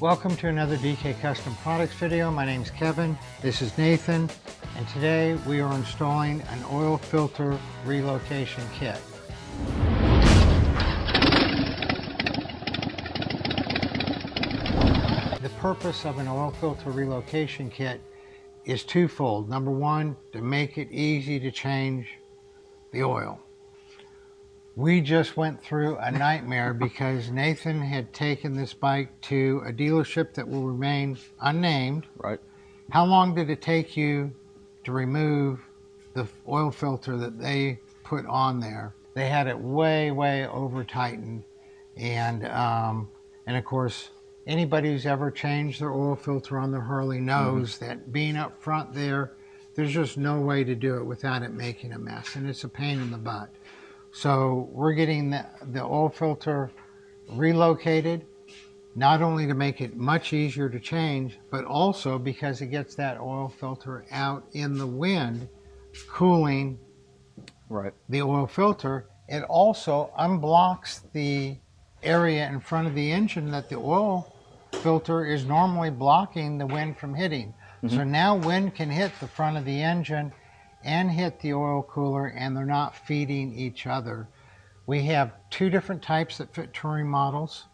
Welcome to another DK Custom Products video. My name is Kevin, this is Nathan, and today we are installing an oil filter relocation kit. The purpose of an oil filter relocation kit is twofold. Number one, to make it easy to change the oil. We just went through a nightmare because Nathan had taken this bike to a dealership that will remain unnamed. Right. How long did it take you to remove the oil filter that they put on there? They had it way over tightened, and of course anybody who's ever changed their oil filter on their Harley knows that being up front there's just no way to do it without it making a mess, and it's a pain in the butt. So we're getting the oil filter relocated, not only to make it much easier to change, but also because it gets that oil filter out in the wind, cooling the oil filter. It also unblocks the area in front of the engine that the oil filter is normally blocking the wind from hitting. So now wind can hit the front of the engine and hit the oil cooler, and they're not feeding each other. We have two different types that fit touring models.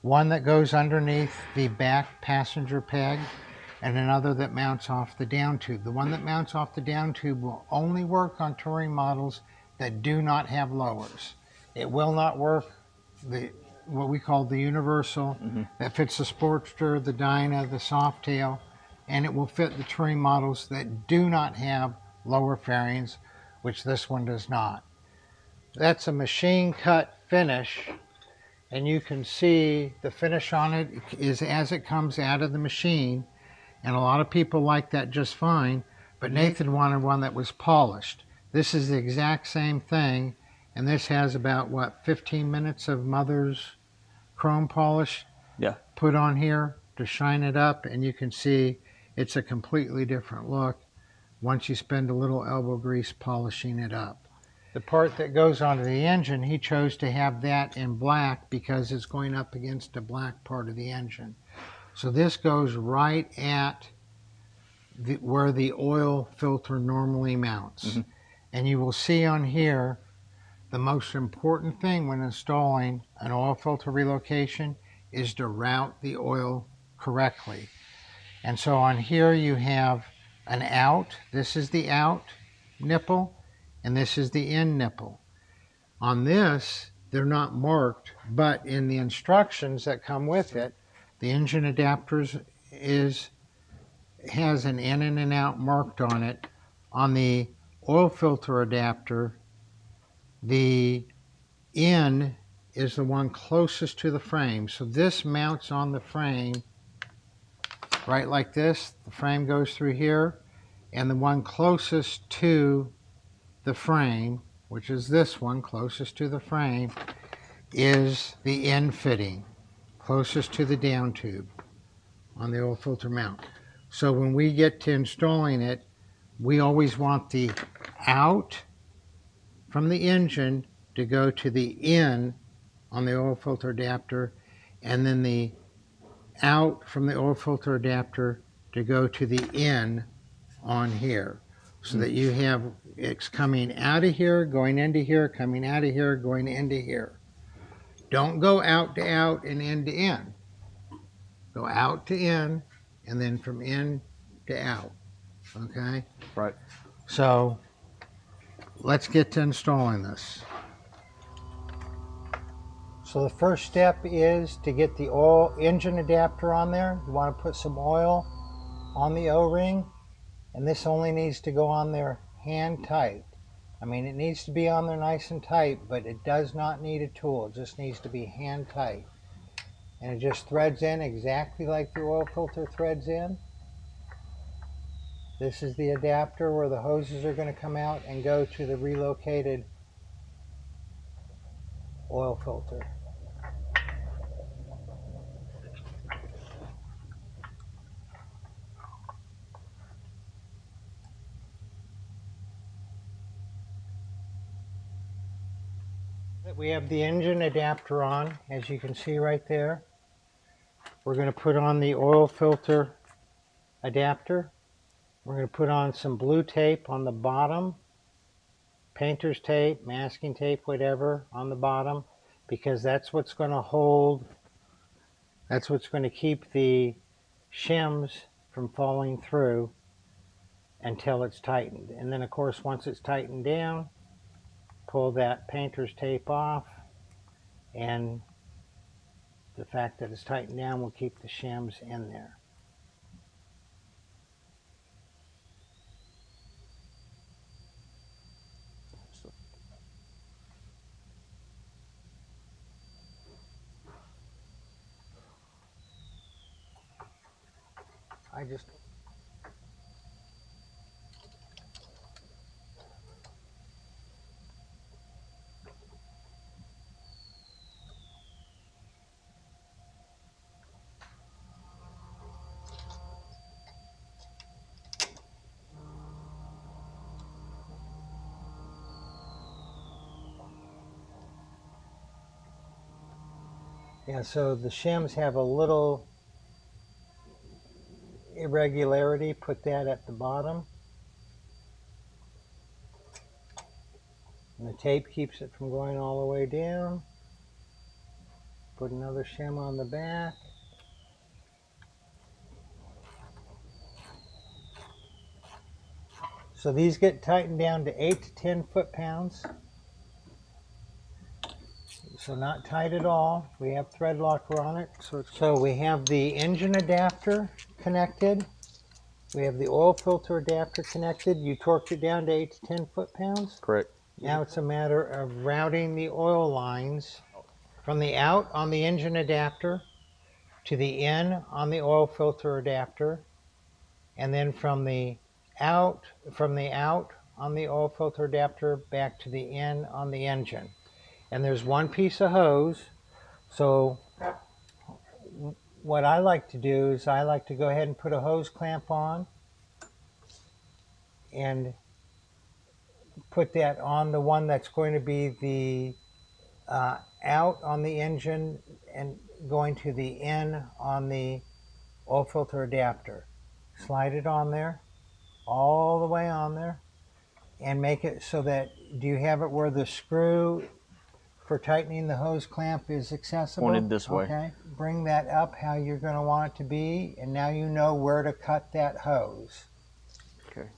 One that goes underneath the back passenger peg, and another that mounts off the down tube. The one that mounts off the down tube will only work on touring models that do not have lowers. It will not work what we call the universal, that fits the Sportster, the Dyna, the Softail, and it will fit the touring models that do not have lower fairings, which this one does not. That's a machine cut finish, and you can see the finish on it is as it comes out of the machine, and a lot of people like that just fine, but Nathan wanted one that was polished. This is the exact same thing, and this has about, what, 15 minutes of mother's chrome polish put on here to shine it up, and you can see it's a completely different look once you spend a little elbow grease polishing it up. The part that goes onto the engine, he chose to have that in black because it's going up against the black part of the engine. So this goes right at where the oil filter normally mounts. And you will see on here, the most important thing when installing an oil filter relocation is to route the oil correctly. And so on here you have an out. This is the out nipple, and this is the in nipple. On this, they're not marked, but in the instructions that come with it, the engine adapters has an in and an out marked on it. On the oil filter adapter, the in is the one closest to the frame. So this mounts on the frame right like this. The frame goes through here, and the one closest to the frame, which is this one closest to the frame, is the end fitting, closest to the down tube on the oil filter mount. So when we get to installing it, we always want the out from the engine to go to the in on the oil filter adapter, and then the out from the oil filter adapter to go to the in on here, so that you have it's coming out of here, going into here, coming out of here, going into here. Don't go out to out and in to in. Go out to in, and then from in to out. Okay? Right. So let's get to installing this. So the first step is to get the oil engine adapter on there. You want to put some oil on the O-ring, and this only needs to go on there hand tight. I mean, it needs to be on there nice and tight, but it does not need a tool. It just needs to be hand tight. And it just threads in exactly like the oil filter threads in. This is the adapter where the hoses are going to come out and go to the relocated oil filter. We have the engine adapter on, as you can see right there. we're going to put on the oil filter adapter. We're going to put on some blue tape on the bottom, painter's tape, masking tape, whatever, on the bottom, because that's what's going to hold, that's what's going to keep the shims from falling through until it's tightened. And then, of course, once it's tightened down, pull that painter's tape off, and the fact that it's tightened down will keep the shims in there. Yeah, so the shims have a little irregularity. Put that at the bottom. And the tape keeps it from going all the way down. Put another shim on the back. So these get tightened down to 8 to 10 foot-pounds. So not tight at all. We have thread locker on it. So we have the engine adapter connected. We have the oil filter adapter connected. You torqued it down to 8 to 10 foot-pounds? Correct. Now it's a matter of routing the oil lines from the out on the engine adapter to the in on the oil filter adapter, and then from the out on the oil filter adapter back to the in on the engine. And there's one piece of hose. So what I like to do is I like to go ahead and put a hose clamp on and put that on the one that's going to be the out on the engine and going to the in on the oil filter adapter. Slide it on there, all the way on there, and make it so that, do you have it where the screw for tightening the hose clamp is accessible? Pointed this way. Okay, bring that up how you're going to want it to be, and now you know where to cut that hose. Okay.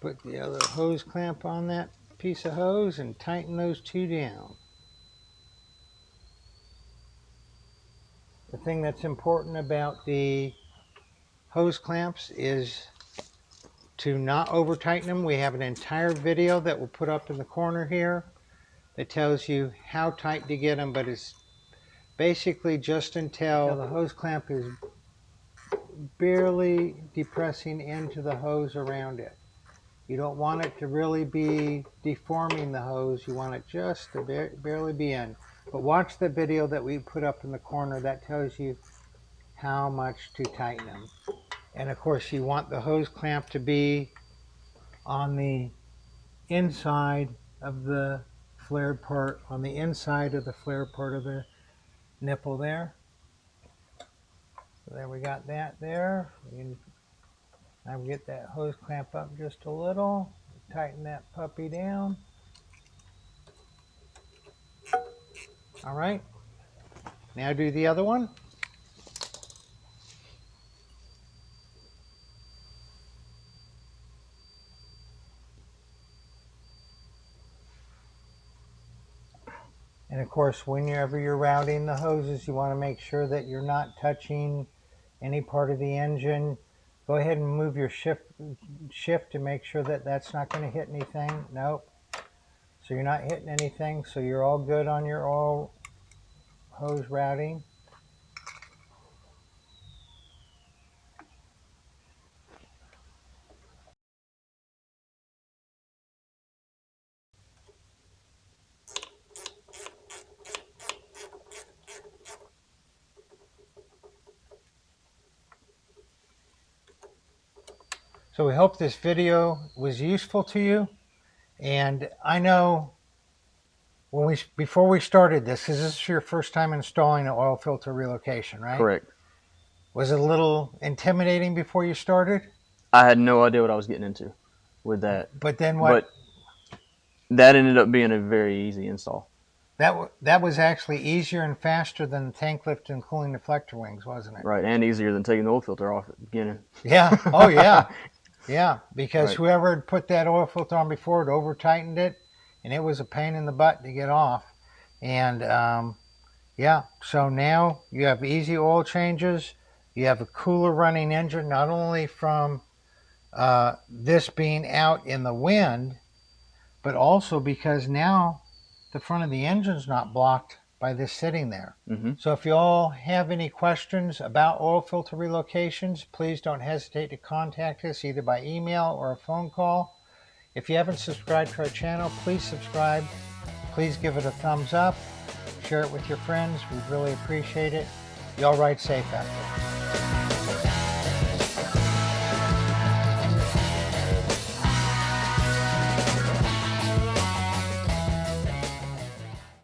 Put the other hose clamp on that piece of hose and tighten those two down. The thing that's important about the hose clamps is to not over tighten them. We have an entire video that we'll put up in the corner here that tells you how tight to get them, but it's basically just until the hose clamp is barely depressing into the hose around it. You don't want it to really be deforming the hose. You want it just to barely be in. But watch the video that we put up in the corner. That tells you how much to tighten them. And of course you want the hose clamp to be on the inside of the flared part, on the inside of the flared part of the nipple there. So there we got that there. Now we get that hose clamp up just a little. Tighten that puppy down. All right. Now do the other one. And of course, whenever you're routing the hoses, you want to make sure that you're not touching any part of the engine. Go ahead and move your shift to make sure that that's not going to hit anything. Nope. So you're not hitting anything, so you're all good on your oil hose routing. So we hope this video was useful to you. And I know Before we started this, is this your first time installing an oil filter relocation, right? Correct. Was it a little intimidating before you started? I had no idea what I was getting into with that. But then what? But that ended up being a very easy install. That was actually easier and faster than the tank lift and cooling deflector wings, wasn't it? Right, and easier than taking the oil filter off at the beginning. Yeah. Oh, yeah. Yeah, because Right. whoever had put that oil filter on before had over tightened it, and it was a pain in the butt to get off. And yeah, so now you have easy oil changes. You have a cooler running engine, not only from this being out in the wind, but also because now the front of the engine's not blocked by this sitting there. Mm-hmm. So if you all have any questions about oil filter relocations, please don't hesitate to contact us either by email or a phone call. If you haven't subscribed to our channel, please subscribe. Please give it a thumbs up. Share it with your friends. We'd really appreciate it. Y'all ride safe out there.